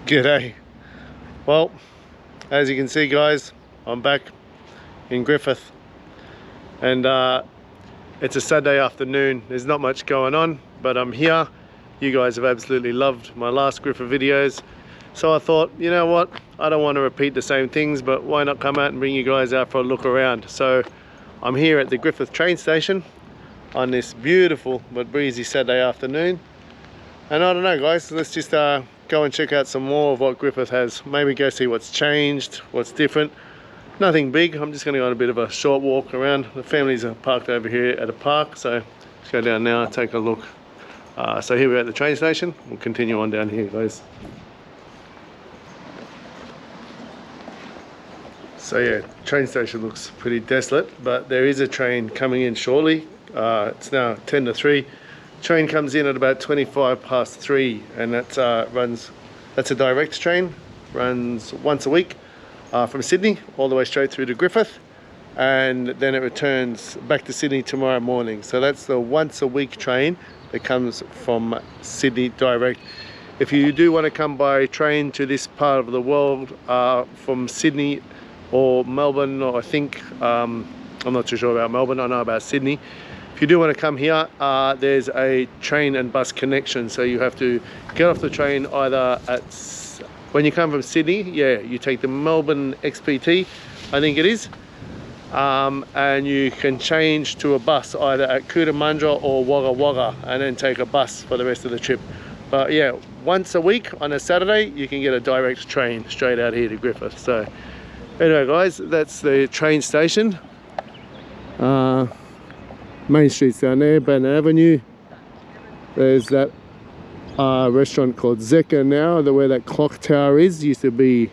G'day. Well, as you can see guys, I'm back in Griffith and it's a Saturday afternoon. There's not much going on, but I'm here. You guys have absolutely loved my last Griffith videos, so I thought, you know what, I don't want to repeat the same things, but why not come out and bring you guys out for a look around. So I'm here at the Griffith train station on this beautiful but breezy Saturday afternoon, and I don't know guys, let's just go and check out some more of what Griffith has. Maybe go see what's changed, what's different. Nothing big. I'm just going to go on a bit of a short walk around. The families are parked over here at a park, so let's go down now and take a look. So here we're at the train station. We'll continue on down here guys. So yeah, train station looks pretty desolate, but there is a train coming in shortly. It's now 10 to 3. Train comes in at about 3:25, and that's a direct train, runs once a week from Sydney all the way straight through to Griffith, and then it returns back to Sydney tomorrow morning. So that's the once a week train that comes from Sydney direct. If you do want to come by train to this part of the world from Sydney or Melbourne, or I think I'm not too sure about Melbourne, I know about Sydney. If you do want to come here, there's a train and bus connection, so you have to get off the train either at, when you come from Sydney, yeah, you take the Melbourne XPT, I think it is, and you can change to a bus either at Cootamundra or Wagga Wagga, and then take a bus for the rest of the trip. But yeah, once a week on a Saturday, you can get a direct train straight out here to Griffith. So anyway guys, that's the train station. Main Street's down there, Banna Avenue. There's that restaurant called Zeka now, where that clock tower is. Used to be,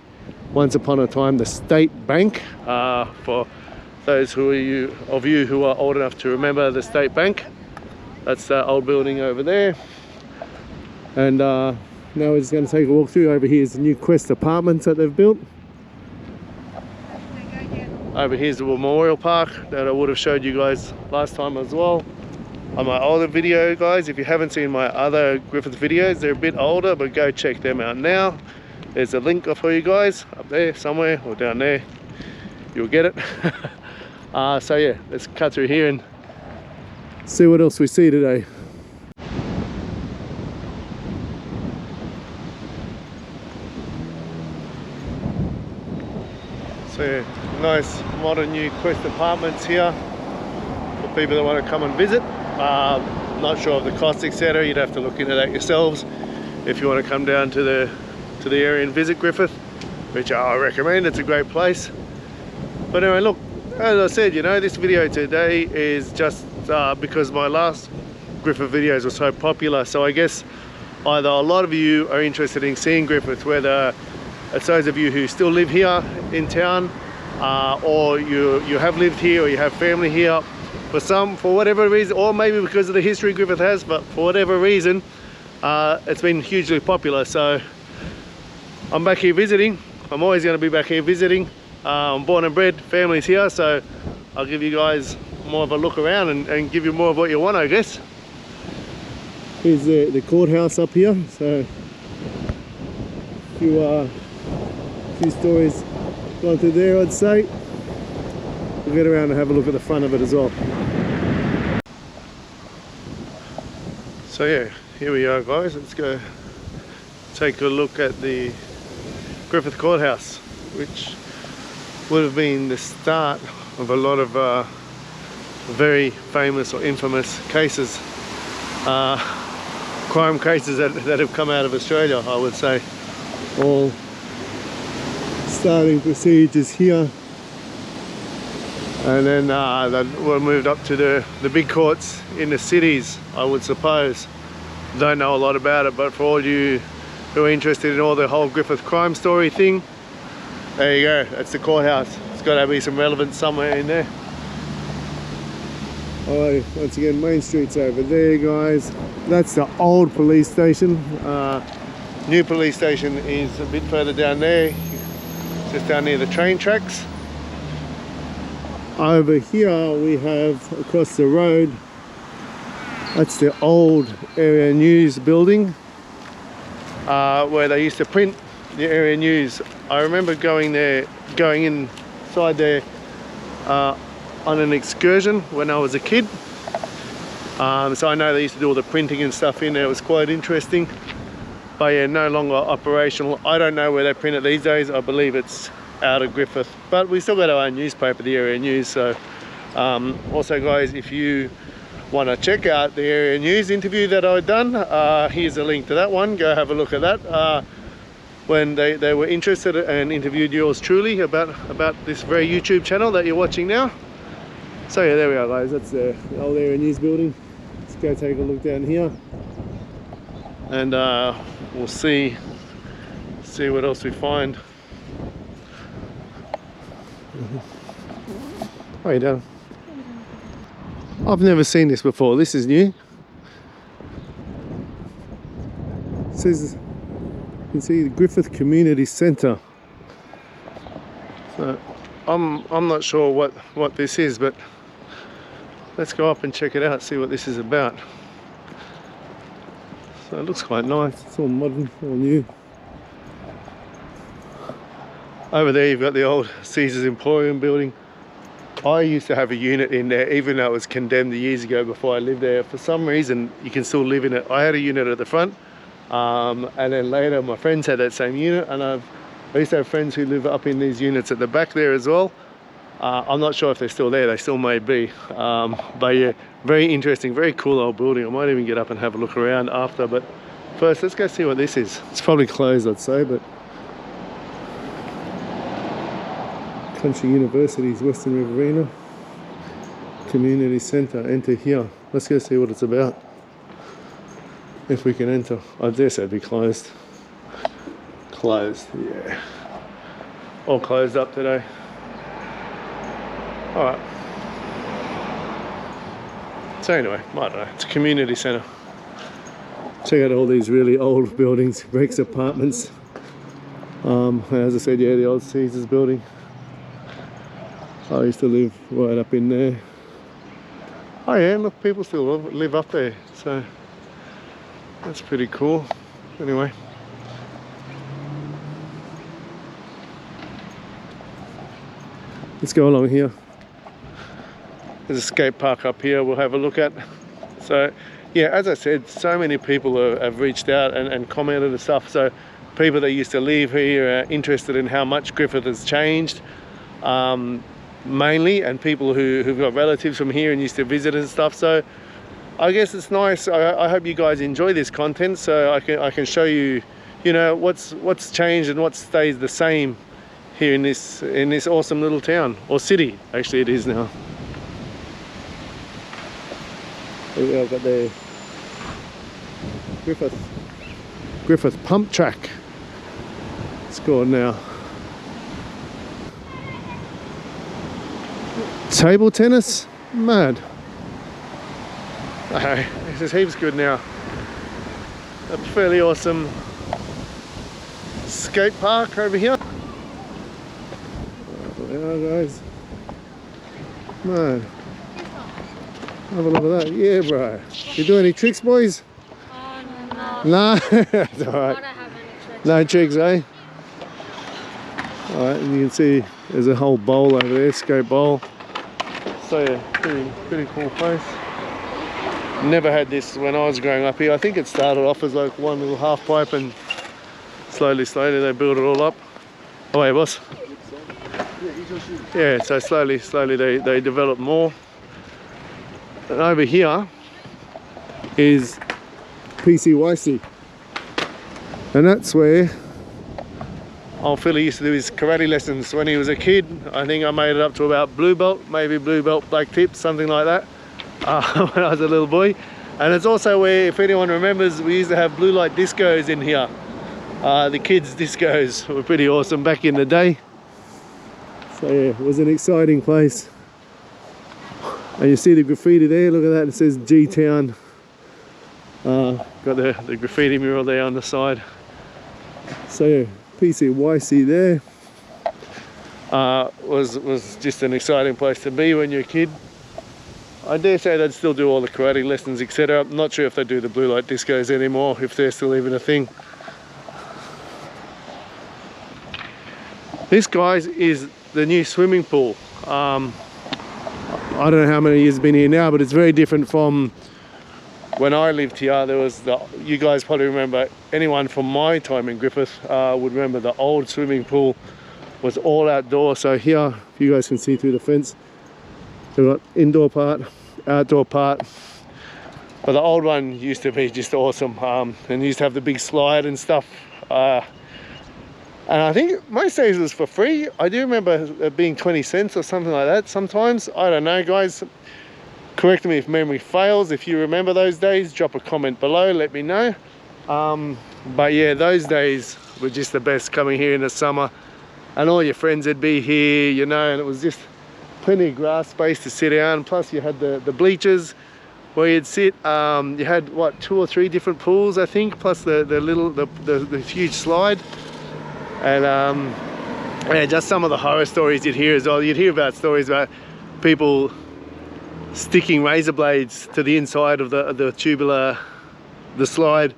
once upon a time, the State Bank. For those of you who are old enough to remember the State Bank, that's the old building over there. And now we're just going to take a walk through. Over here is the new Quest apartments that they've built. Over here's the Memorial Park that I would have showed you guys last time as well on my older video guys. If you haven't seen my other Griffith videos, they're a bit older, but go check them out now. There's a link for you guys up there somewhere, or down there, you'll get it. So yeah, let's cut through here and see what else we see today. So yeah, nice modern new Quest apartments here for people that want to come and visit. Not sure of the cost, etc. You'd have to look into that yourselves if you want to come down to the area and visit Griffith, which I recommend. It's a great place. But anyway, look, as I said, you know, this video today is just because my last Griffith videos were so popular. So I guess either a lot of you are interested in seeing Griffith, whether it's those of you who still live here in town, or you have lived here, or you have family here. For whatever reason, or maybe because of the history Griffith has, but for whatever reason, it's been hugely popular. So I'm back here visiting. I'm always going to be back here visiting. I'm born and bred, family's here, so I'll give you guys more of a look around and give you more of what you want, I guess. Here's the courthouse up here. So a few stories gone through there, I'd say. We'll get around and have a look at the front of it as well. So yeah, here we are guys. Let's go take a look at the Griffith Courthouse, which would have been the start of a lot of very famous or infamous cases, crime cases that have come out of Australia, I would say. All starting procedures here, and then that were moved up to the big courts in the cities, I would suppose. Don't know a lot about it, but for all you who are interested in all the whole Griffith crime story thing, there you go, that's the courthouse. It's got to be some relevance somewhere in there. Alright, once again, Main Street's over there guys. That's the old police station. New police station is a bit further down there, just down near the train tracks. Over here we have, across the road, that's the old area news building, where they used to print the area news. I remember going inside there on an excursion when I was a kid. So I know they used to do all the printing and stuff in there. It was quite interesting. But yeah, no longer operational. I don't know where they print it these days. I believe it's out of Griffith. But we still got our own newspaper, the area news. So also guys, if you want to check out the area news interview that I've done, here's a link to that one. Go have a look at that. When they were interested and interviewed yours truly about this very YouTube channel that you're watching now. So yeah, there we are guys. That's the old area news building. Let's go take a look down here. And we'll see what else we find. How you doing? I've never seen this before. This is new. It says, you can see the Griffith Community Centre. So I'm not sure what this is, but let's go up and check it out, see what this is about. So it looks quite nice. It's all modern, all new. Over there you've got the old Caesar's Emporium building. I used to have a unit in there, even though it was condemned years ago before I lived there. For some reason, you can still live in it. I had a unit at the front, and then later my friends had that same unit, and I used to have friends who live up in these units at the back there as well. I'm not sure if they're still there. They still may be. But yeah, very interesting, very cool old building. I might even get up and have a look around after, but first let's go see what this is. It's probably closed, I'd say, but Country University's Western Riverina Community Centre. Enter here. Let's go see what it's about. If we can enter. I dare say it'd be closed. Closed, yeah. All closed up today. Alright. So anyway, I don't know. It's a community centre. Check out all these really old buildings, Rex apartments. As I said, yeah, the old Caesars building. I used to live right up in there. Oh yeah, look, people still live up there, so that's pretty cool. Anyway. Let's go along here. There's a skate park up here we'll have a look at. So yeah, as I said, so many people have reached out and commented and stuff. So people that used to live here are interested in how much Griffith has changed. Mainly, and people who've got relatives from here and used to visit and stuff. So I guess it's nice. I hope you guys enjoy this content, so I can show you, you know, what's changed and what stays the same here in this awesome little town, or city. Actually, it is now. Here we have got the Griffith pump track. It's called now. Table tennis? Mad. Okay, this is heaps good now. A fairly awesome skate park over here. There we are, guys. Man. Have a look at that. Yeah, bro. You do any tricks, boys? No. No? That's alright. I don't have any tricks. No tricks, eh? Alright, and you can see there's a whole bowl over there, skate bowl. So yeah, pretty cool place. Never had this when I was growing up here. I think it started off as like one little half pipe, and slowly they built it all up. Oh hey boss. Yeah, so slowly they develop more. And over here is PCYC. And that's where old Philly used to do his karate lessons when he was a kid. I think I made it up to about blue belt, maybe blue belt black tip, something like that, when I was a little boy. And it's also where, if anyone remembers, we used to have blue light discos in here. The kids' discos were pretty awesome back in the day. So yeah, it was an exciting place. And you see the graffiti there, look at that, it says G-Town. Got the graffiti mural there on the side. So yeah, PCYC there. Was just an exciting place to be when you're a kid. I dare say they'd still do all the karate lessons, etc. I'm not sure if they do the blue light discos anymore, if they're still even a thing. This, guys, is the new swimming pool. I don't know how many years it's been here now, but it's very different from when I lived here. There was you guys probably remember, anyone from my time in Griffith would remember the old swimming pool was all outdoor. So here, if you guys can see through the fence, we've got indoor part, outdoor part. But the old one used to be just awesome, and used to have the big slide and stuff. And I think most days it was for free. I do remember it being 20 cents or something like that sometimes. I don't know, guys. Correct me if memory fails. If you remember those days, drop a comment below, let me know. But yeah, those days were just the best, coming here in the summer. And all your friends would be here, you know, and it was just plenty of grass space to sit down. Plus you had the bleachers where you'd sit. You had, what, 2 or 3 different pools, I think, plus the huge slide. And yeah, just some of the horror stories you'd hear as well. You'd hear about stories about people sticking razor blades to the inside of the tubular, the slide,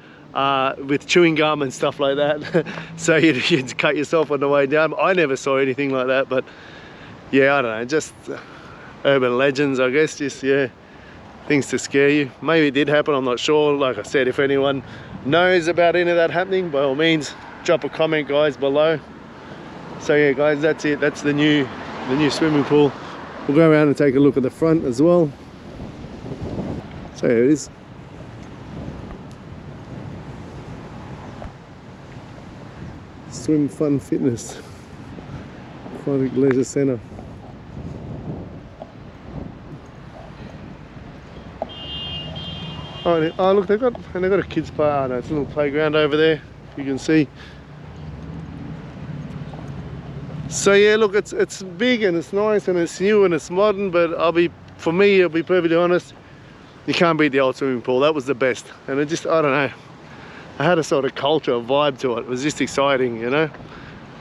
with chewing gum and stuff like that. So you'd cut yourself on the way down. I never saw anything like that, but yeah, I don't know, just urban legends, I guess. Just, yeah, things to scare you. Maybe it did happen, I'm not sure. Like I said, if anyone knows about any of that happening, by all means, drop a comment, guys, below. So yeah, guys, that's it. That's the new swimming pool. We'll go around and take a look at the front as well. So here it is. Swim Fun Fitness Aquatic Leisure Centre. Oh, look, they've got a kids' park. No, it's a little playground over there, you can see. So yeah, look, it's big and it's nice and it's new and it's modern, but for me, I'll be perfectly honest, you can't beat the old swimming pool. That was the best. And it just, I don't know, I had a sort of culture, a vibe to it. It was just exciting, you know.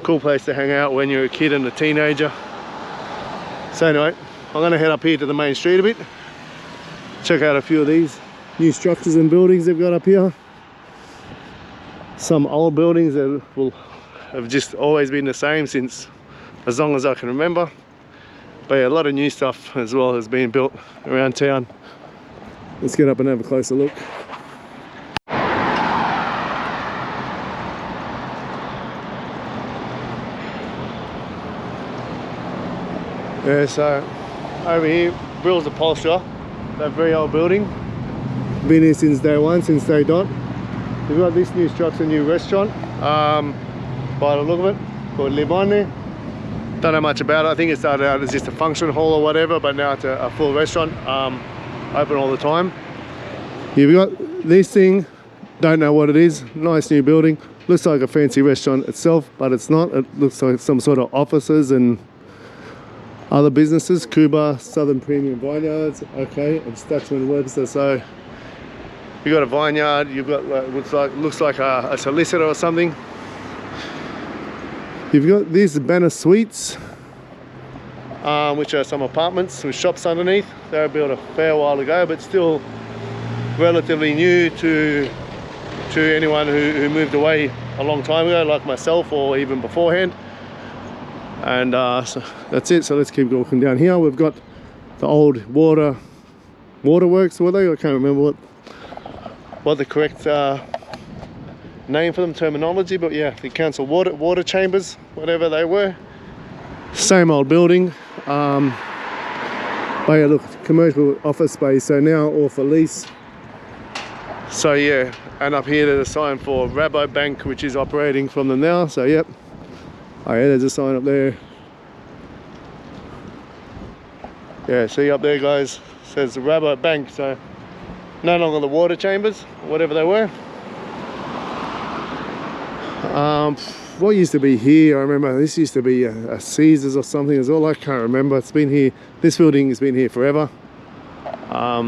Cool place to hang out when you're a kid and a teenager. So anyway, I'm gonna head up here to the main street a bit, check out a few of these new structures and buildings they've got up here. Some old buildings that have just always been the same since as long as I can remember. But yeah, a lot of new stuff as well has been built around town. Let's get up and have a closer look. Yeah, so over here, Brill's Upholsterer, that very old building. Been here since day one, since day dot. We've got this new structure, new restaurant, by the look of it, called Livone. Don't know much about it. I think it started out as just a function hall or whatever, but now it's a full restaurant, open all the time. You've got this thing, don't know what it is, nice new building. Looks like a fancy restaurant itself, but it's not. It looks like some sort of offices and other businesses. Cuba, Southern Premium Vineyards, okay, and Stuxman Webster. So you've got a vineyard, you've got looks like a solicitor or something. You've got these Banna Suites, which are some apartments with shops underneath. They were built a fair while ago, but still relatively new to anyone who moved away a long time ago, like myself, or even beforehand. And so that's it. So let's keep walking down here. We've got the old waterworks, were they? I can't remember what the correct name for them, terminology, but yeah, the council water chambers, whatever they were. Same old building. But yeah, look, commercial office space, so now all for lease. So yeah, and up here there's a sign for Rabobank, which is operating from them now. So yep. Oh yeah, there's a sign up there. Yeah, see up there, guys, says Rabobank. So no longer the water chambers, whatever they were. What used to be here, I remember this used to be a Caesars or something as well. I can't remember. It's been here, this building has been here forever. I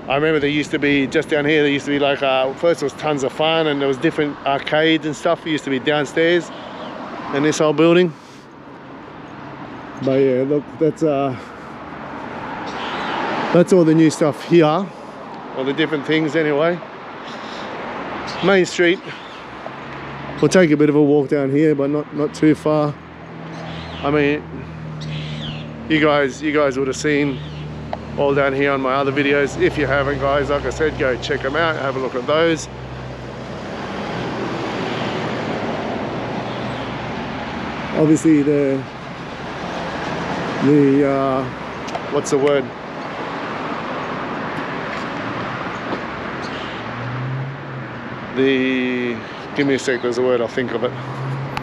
remember there used to be, just down here, there used to be like, first there was tons of fun and there was different arcades and stuff. It used to be downstairs in this old building. But yeah, look, that's all the new stuff here, all the different things anyway. Main street, We'll take a bit of a walk down here, but not too far. I mean, you guys would have seen all down here on my other videos. If you haven't, guys, like I said, go check them out, have a look at those. Obviously the what's the word? Give me a sec, there's a word, I'll think of it.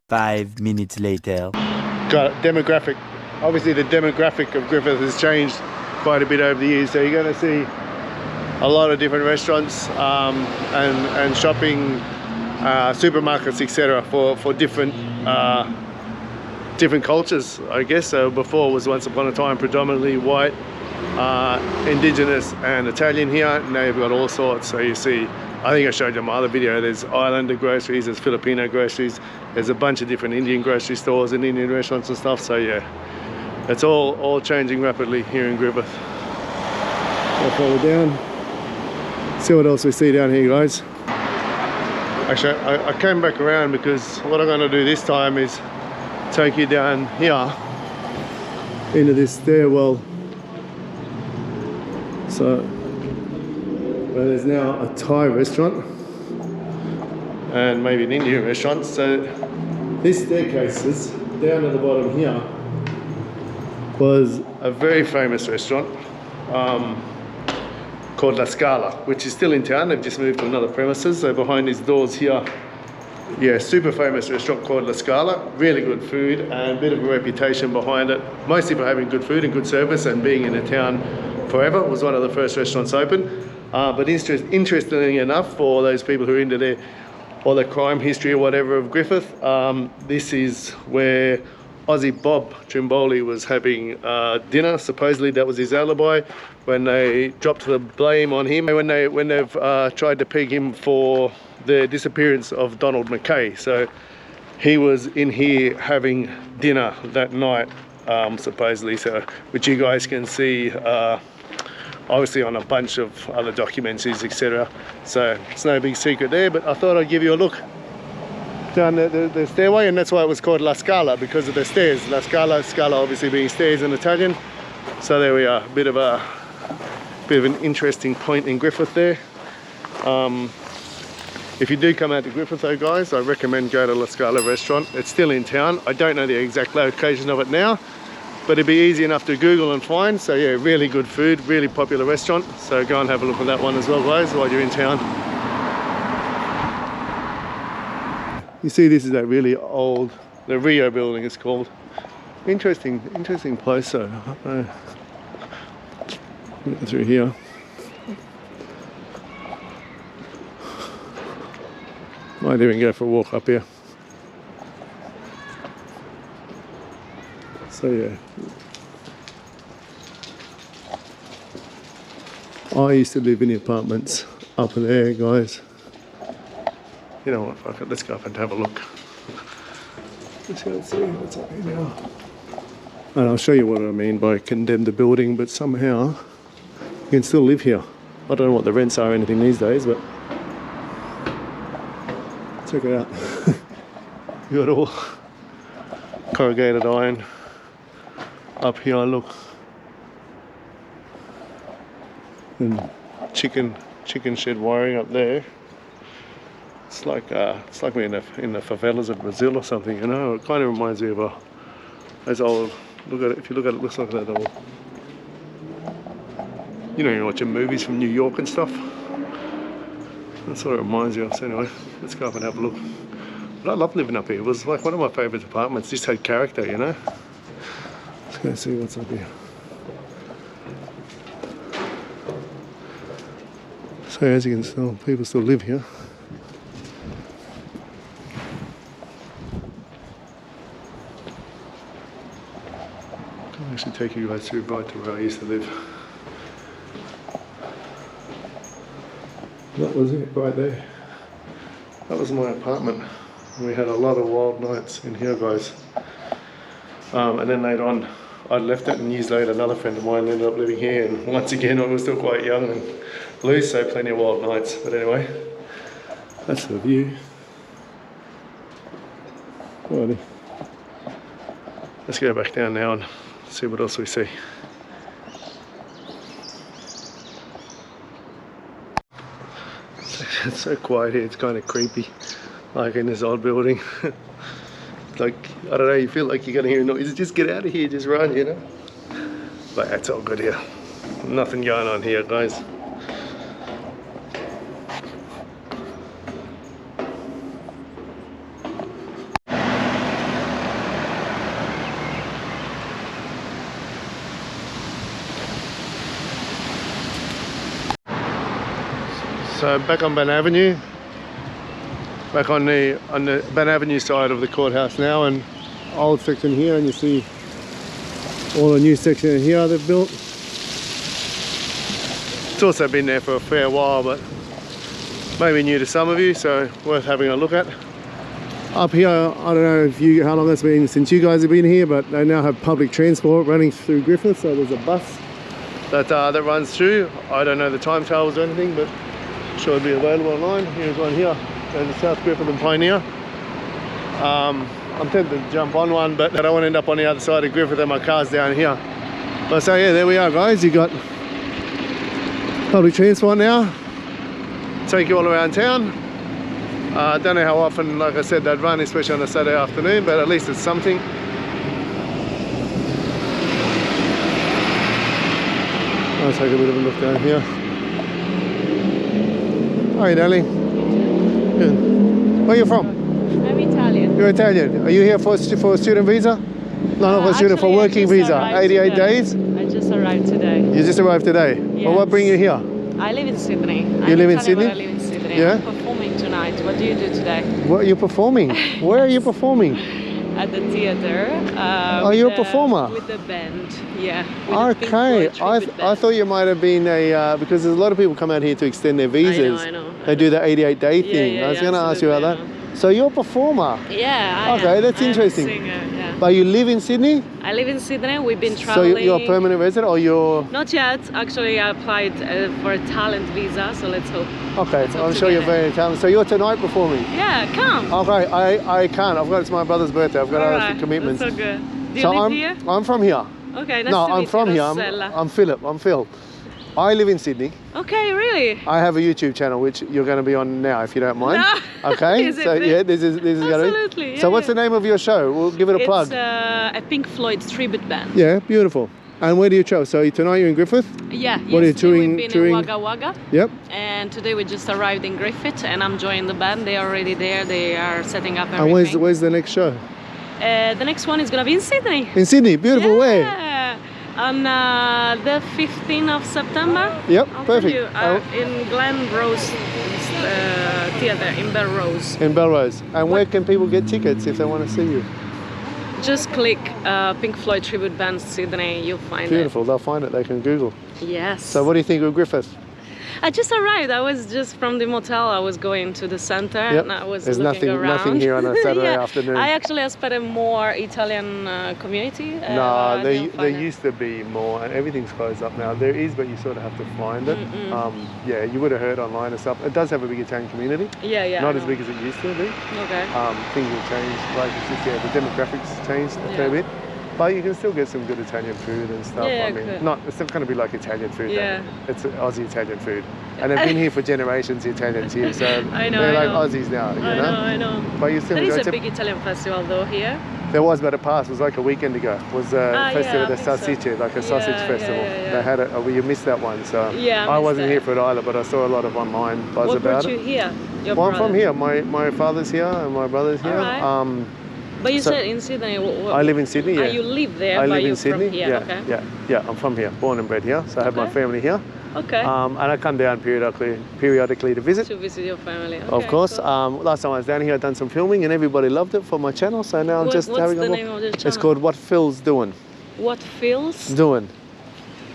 5 minutes later. Got it, demographic. Obviously the demographic of Griffith has changed quite a bit over the years, so you're going to see a lot of different restaurants and shopping, supermarkets, etc. for different cultures, I guess. So before was once upon a time predominantly white, indigenous and Italian here. Now you've got all sorts. So you see, I think I showed you in my other video, there's Islander groceries, there's Filipino groceries, there's a bunch of different Indian grocery stores and Indian restaurants and stuff. So yeah, it's all changing rapidly here in Griffith. I'll follow down, see what else we see down here, guys. Actually, I came back around because what I'm going to do this time is take you down here into this stairwell. So well, there's now a Thai restaurant and maybe an Indian restaurant. So this staircases down at the bottom here was a very famous restaurant called La Scala, which is still in town. They've just moved to another premises. So behind these doors here, yeah, super famous restaurant called La Scala. Really good food and a bit of a reputation behind it, mostly for having good food and good service and being in a town forever. It was one of the first restaurants open. But interestingly enough, for those people who are into the crime history or whatever of Griffith, this is where Aussie Bob Trimboli was having dinner. Supposedly that was his alibi when they dropped the blame on him when they've tried to peg him for the disappearance of Donald McKay. So he was in here having dinner that night, supposedly. So which you guys can see obviously on a bunch of other documentaries, etc. So it's no big secret there, but I thought I'd give you a look down the stairway, and that's why it was called La Scala, because of the stairs. La Scala, Scala obviously being stairs in Italian. So there we are, a bit of an interesting point in Griffith there. If you do come out to Griffith though, guys, I recommend go to La Scala restaurant. It's still in town. I don't know the exact location of it now, but it'd be easy enough to Google and find. So yeah, really good food, really popular restaurant. So go and have a look at that one as well, guys, while you're in town. You see, this is that really old, the Rio Building it's called. Interesting place. So through here. Might even go for a walk up here. So yeah, I used to live in the apartments up there, guys. You know what, fuck it, let's go up and have a look. Let's go and see what's up here now. And I'll show you what I mean by condemn the building, but somehow you can still live here. I don't know what the rents are or anything these days, but check it out. You got all corrugated iron up here, look, and chicken shed wiring up there. It's like we're in the favelas of Brazil or something, you know. It kind of reminds me of those old. Look at it. If you look at it, it looks like that old. You know, you're watching movies from New York and stuff. That's what it reminds me of. So anyway, let's go up and have a look. But I love living up here. It was like one of my favourite apartments. Just had character, you know. Let's go see what's up here. So as you can tell, people still live here. I'll actually take you guys through right to where I used to live. That was it right there. That was my apartment. We had a lot of wild nights in here, guys. And then later on, I left it, and years later another friend of mine ended up living here, and once again I was still quite young and loose, so plenty of wild nights. But anyway, that's the view. Alrighty. Let's go back down now and see what else we see. It's so quiet here, it's kind of creepy, like in this old building. Like, I don't know, you feel like you're gonna hear noises, just get out of here, just run, you know? But it's all good here. Nothing going on here, guys. So back on Banna Avenue, back on the Banna Avenue side of the courthouse now, and old section here, and you see all the new section here they've built. It's also been there for a fair while, but maybe new to some of you, so worth having a look at. Up here, I don't know if how long it's been since you guys have been here, but they now have public transport running through Griffith, so there's a bus that runs through. I don't know the timetables or anything, but sure it'll be available online. Here's one here in the South Griffith and Pioneer. I'm tempted to jump on one, but I don't want to end up on the other side of Griffith and my car's down here. But so yeah, there we are, guys. You got public transport now, take you all around town. I don't know how often, like I said, they'd run, especially on a Saturday afternoon, but at least it's something. I'll take a bit of a look down here. Hi, darling. Good. Where are you from? I'm Italian. You're Italian. Are you here for a student visa? No, not for student, for working visa. 88 days? I just arrived today. You just arrived today? Yes. Well, what brings you here? I live in Sydney. You live in Sydney? I live in Sydney. Yeah? I'm performing tonight. What do you do today? What are you performing? Where are you performing? At the theater. Are you a performer? With the band, yeah. Okay, I thought you might have been because there's a lot of people come out here to extend their visas. I know. They do the 88-day thing. Yeah, I was going to ask you about that. I know. So you're a performer? Yeah, Okay, that's interesting. I'm a singer, yeah. But you live in Sydney? I live in Sydney. We've been traveling. So you're a permanent resident, or you're... Not yet. Actually, I applied for a talent visa, so let's hope. Okay, I'm sure you're very talented. So you're tonight performing? Yeah, come. Okay, I can't. It's my brother's birthday. I've got other commitments. That's so good. Do you So live here? I'm from here. Okay, nice No, to I'm meet from you, here. Rossella. I'm Philip. I'm Phil. I live in Sydney. Okay, really? I have a YouTube channel which you're going to be on now, if you don't mind. No. Okay. Is it So big? yeah, this is going to. Absolutely, yeah, So what's the name of your show? We'll give it a plug. It's a Pink Floyd tribute band. Yeah, beautiful. And where do you travel? So tonight you're in Griffith? Yeah. What are you touring? We've been touring? in Wagga Wagga. Yep. And today we just arrived in Griffith, and I'm joining the band. They are already there. They are setting up everything. And where's the next show? The next one is gonna be in Sydney. In Sydney, beautiful. Where? Yeah. On the 15th of September. Yep, I'll perfect. tell you, in Glen Rose Theatre in Belrose. In Belrose. And where can people get tickets if they want to see you? Just click Pink Floyd Tribute Band Sydney, you'll find Beautiful, they'll find it, they can Google. it. Yes. So what do you think of Griffith? I just arrived. I was just from the motel. I was going to the center, Yep. and I was There's looking around. nothing here on a Saturday Yeah. afternoon. I actually spent a more Italian community. No, there you'll find it. used to be more, and everything's closed up now. There is, but you sort of have to find it. Yeah, you would have heard online and stuff. It does have a big Italian community. Yeah, yeah. Not I as know. big as it used to be. Okay. Things have changed. Like it's just, the demographics changed a fair bit. But you can still get some good Italian food and stuff. Yeah, I mean, good. it's not going to be like Italian food. Yeah. Though. It's Aussie Italian food, and they've been here for generations. The Italians here, so I know, they're I like know. Aussies now. You I know. But you still There is enjoy a big Italian festival though here. There was, but it passed. It was like a weekend ago. It was a festival, I the think so. Salsicce, like a sausage festival. Yeah. They had it. Oh, well, you missed that one, so Yeah, I missed wasn't it. here for it either. But I saw a lot of online buzz What about brought you it. here? Your Well, I'm from brother? here. My father's here and my brother's here. Alright. But you so- said in Sydney. I live in Sydney. Yeah. You live there, I but live you're in Sydney. from here. Okay. Yeah. I'm from here, born and bred here. So I have my Okay. family here. Okay. And I come down periodically to visit. To visit your family. Of Okay, course. cool. Last time I was down here, I'd done some filming, and everybody loved it for my channel. So now I'm just What's having the a look. name of the It's channel? called What Phil's Doing. What feels? Doing.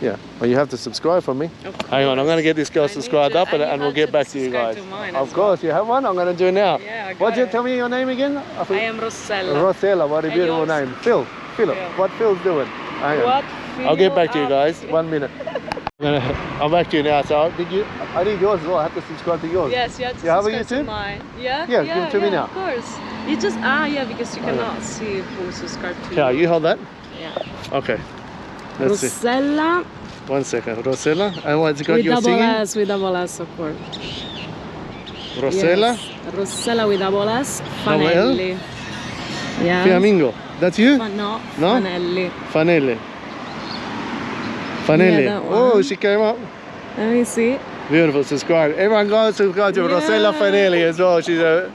Yeah. Well, you have to subscribe for me. Of Hang on, I'm going to get this girl I need subscribed to- up, and and you we'll have get to back to you subscribe guys. to mine Of as course, you have one. I'm going to do it now. Yeah, I got Tell me your name again? I am Rossella. Rossella. What a And beautiful yours? name. Philip. Phil. What Phil's doing? Hang on. What I'll get back to you are- guys. 1 minute. I'm back to you now. So I need yours as well. I have to subscribe to yours. Yes, you have to Yeah, how about subscribe you to too? mine. Yeah? Yeah, give it to me now. Of course. You just, yeah, because you cannot see who subscribed to Yeah, you. you hold that. Yeah. Okay. Let's see. Rossella. 1 second. Rosella. And what's it got? With You're double singing? S, with double S, of course. Rosella. Yes. Rossella with double S. Double L? Fanelli. Yeah. Fiammingo. That's you? No, No? Fanelli. Fanelli. Fanelli. that Oh, one. she came up. Let me see. Beautiful. Subscribe. Everyone go and subscribe to Yeah. Rosella Fanelli as well. She's a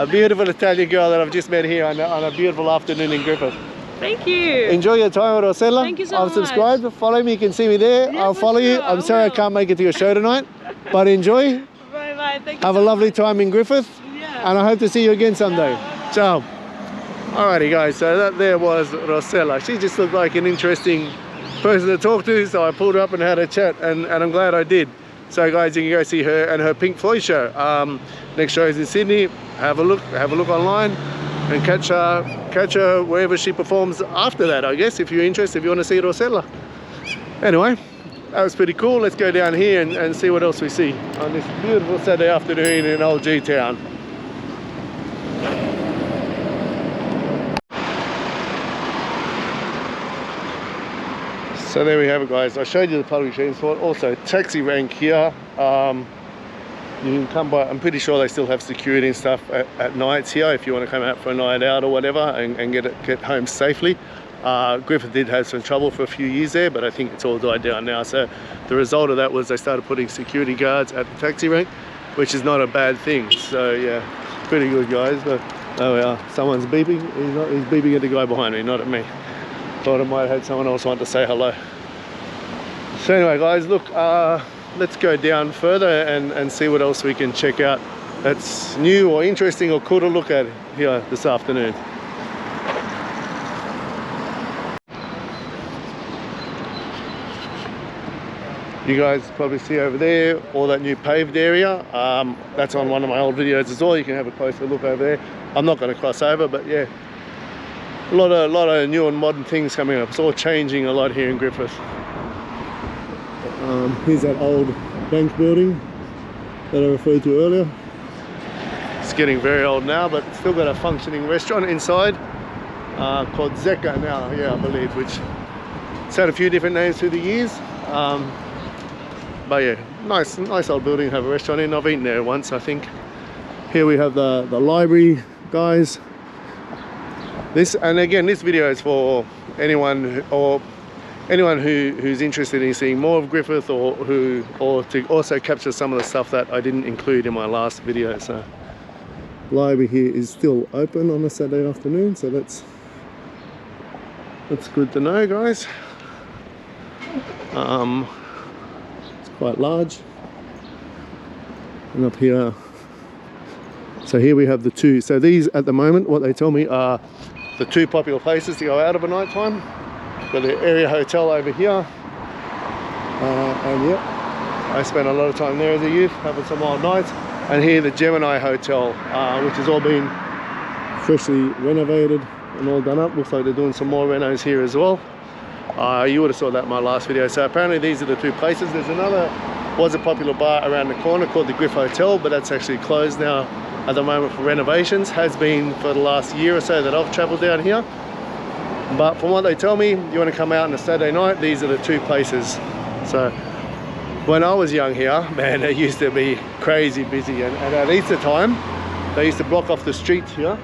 beautiful Italian girl that I've just met here on a beautiful afternoon in Griffith. Thank you. Enjoy your time with Rosella. Thank you so I've subscribed. Follow me. You can see me there. Yeah, I'll for follow you. sure, I'm I sorry I will. can't make it to your show tonight, but enjoy. Bye-bye. Thank you Have a so lovely much. time in Griffith. Yeah. And I hope to see you again someday. Ciao. Alrighty guys, so that there was Rosella. She just looked like an interesting person to talk to, so I pulled her up and had a chat, and I'm glad I did. So guys, you can go see her and her Pink Floyd show. Next show is in Sydney. Have a look online and catch her wherever she performs after that, I guess, if you're interested, if you want to see Rosella. Anyway, that was pretty cool. Let's go down here and see what else we see on this beautiful Saturday afternoon in Old G-Town. So there we have it guys. I showed you the public transport, also taxi rank here. You can come by, I'm pretty sure they still have security and stuff at nights here if you want to come out for a night out or whatever and get home safely. Griffith did have some trouble for a few years there, but I think it's all died down now. So the result of that was they started putting security guards at the taxi rank, which is not a bad thing. So yeah, pretty good guys. But there we are. Someone's beeping. He's beeping at the guy behind me, not at me. Thought I might have had someone else want to say hello. So anyway guys, look, let's go down further and see what else we can check out that's new or interesting or cool to look at here this afternoon. You guys probably see over there all that new paved area. That's on one of my old videos as well. You can have a closer look over there. I'm not going to cross over, but yeah, a lot of new and modern things coming up. It's all changing a lot here in Griffith. Here's that old bank building that I referred to earlier. It's getting very old now, but still got a functioning restaurant inside called Zecca now, yeah, I believe, which it's had a few different names through the years. But yeah, nice old building to have a restaurant in. I've eaten there once, I think. Here we have the library guys. This video is for anyone who's interested in seeing more of Griffith or to also capture some of the stuff that I didn't include in my last video. So library here is still open on a Saturday afternoon, so that's good to know, guys. It's quite large. And up here, so here we have the two. So these at the moment, what they tell me, are the two popular places to go out of a night time. Got the area hotel over here, and yeah, I spent a lot of time there as a youth, having some wild nights. And here the Gemini Hotel, which has all been freshly renovated and all done up. Looks like they're doing some more renos here as well. You would have saw that in my last video. So apparently these are the two places. There's was a popular bar around the corner called the Griffith Hotel, but that's actually closed now at the moment for renovations. Has been for the last year or so that I've traveled down here. But from what they tell me, you want to come out on a Saturday night, these are the two places. So when I was young here, man, it used to be crazy busy, and at Easter time they used to block off the streets here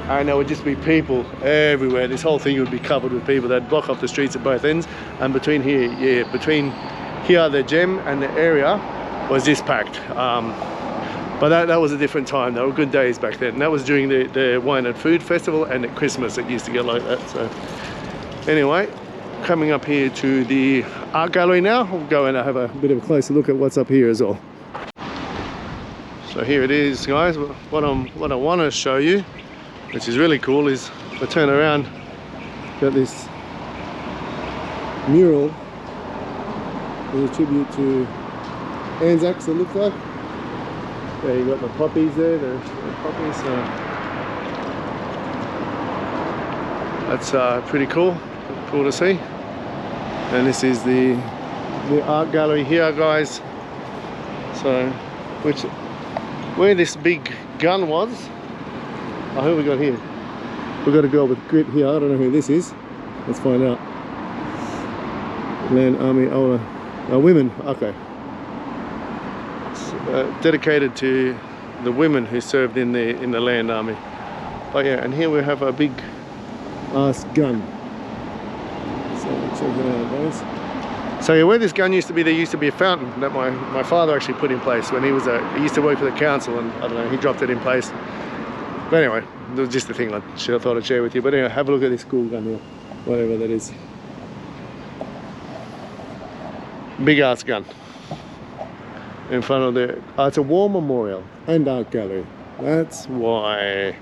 and there would just be people everywhere. This whole thing would be covered with people. They'd block off the streets at both ends, and between here, yeah, between here, the gem, and the area was just packed. But that was a different time. They were good days back then. And that was during the Wine and Food Festival, and at Christmas it used to get like that. So anyway, coming up here to the art gallery now. We'll go and have a bit of a closer look at what's up here as well. So here it is, guys. What I want to show you, which is really cool, is if I turn around, got this mural as a tribute to Anzacs, it looks like. Yeah, you got the poppies there, the poppies. That's pretty cool to see. And this is the the art gallery here, guys. So, where this big gun was. Oh, who we got here? We got a girl with grit here. I don't know who this is. Let's find out. Land Army women. Okay. It's, dedicated to the women who served in the Land Army. But yeah, and here we have a big ass gun. So check that out, guys. So yeah, where this gun used to be, there used to be a fountain that my father actually put in place when he used to work for the council, and I don't know, he dropped it in place. But anyway, it was just a thing I thought I'd share with you. But anyway, have a look at this cool gun here, whatever that is. Big ass gun in front of the. It's a war memorial and art gallery. That's why.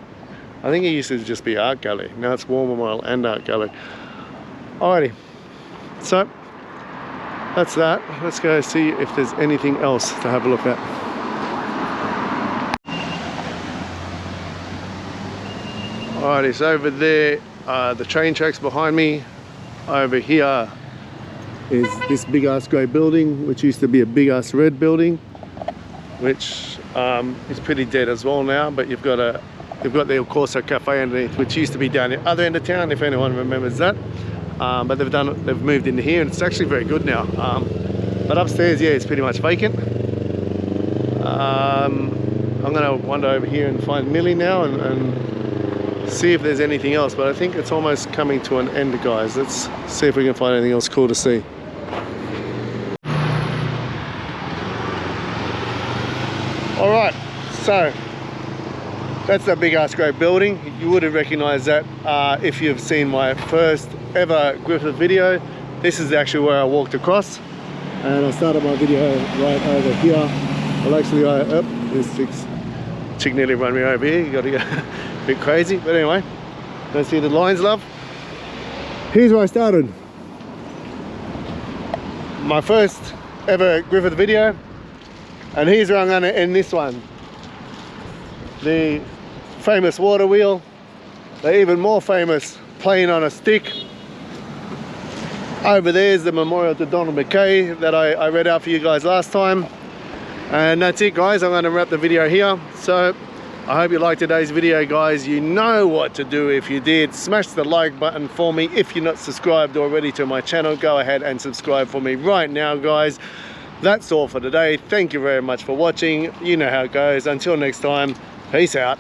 I think it used to just be art gallery. Now it's war memorial and art gallery. Alrighty, so that's that. Let's go see if there's anything else to have a look at. Alrighty, so over there, the train tracks behind me. Over here is this big ass grey building, which used to be a big ass red building, which is pretty dead as well now. But you've got the El Corso Cafe underneath, which used to be down the other end of town, if anyone remembers that. But they've moved into here, and it's actually very good now. But upstairs, yeah, it's pretty much vacant. I'm gonna wander over here and find Millie now and see if there's anything else. But I think it's almost coming to an end, guys. Let's see if we can find anything else cool to see. All right, so that's that big ass great building. You would have recognized that if you've seen my first ever Griffith video. This is actually where I walked across, and I started my video right over here. Well, actually, this chick nearly run me over here. You got to go a bit crazy, but anyway, let's see the lines, love. Here's where I started my first ever Griffith video, and here's where I'm going to end this one. The famous water wheel, the even more famous plane on a stick. Over there is the memorial to Donald Mackay that I read out for you guys last time. And that's it, guys. I'm going to wrap the video here. So I hope you liked today's video, guys. You know what to do. If you did, smash the like button for me. If you're not subscribed already to my channel, go ahead and subscribe for me right now, guys. That's all for today. Thank you very much for watching. You know how it goes. Until next time, peace out.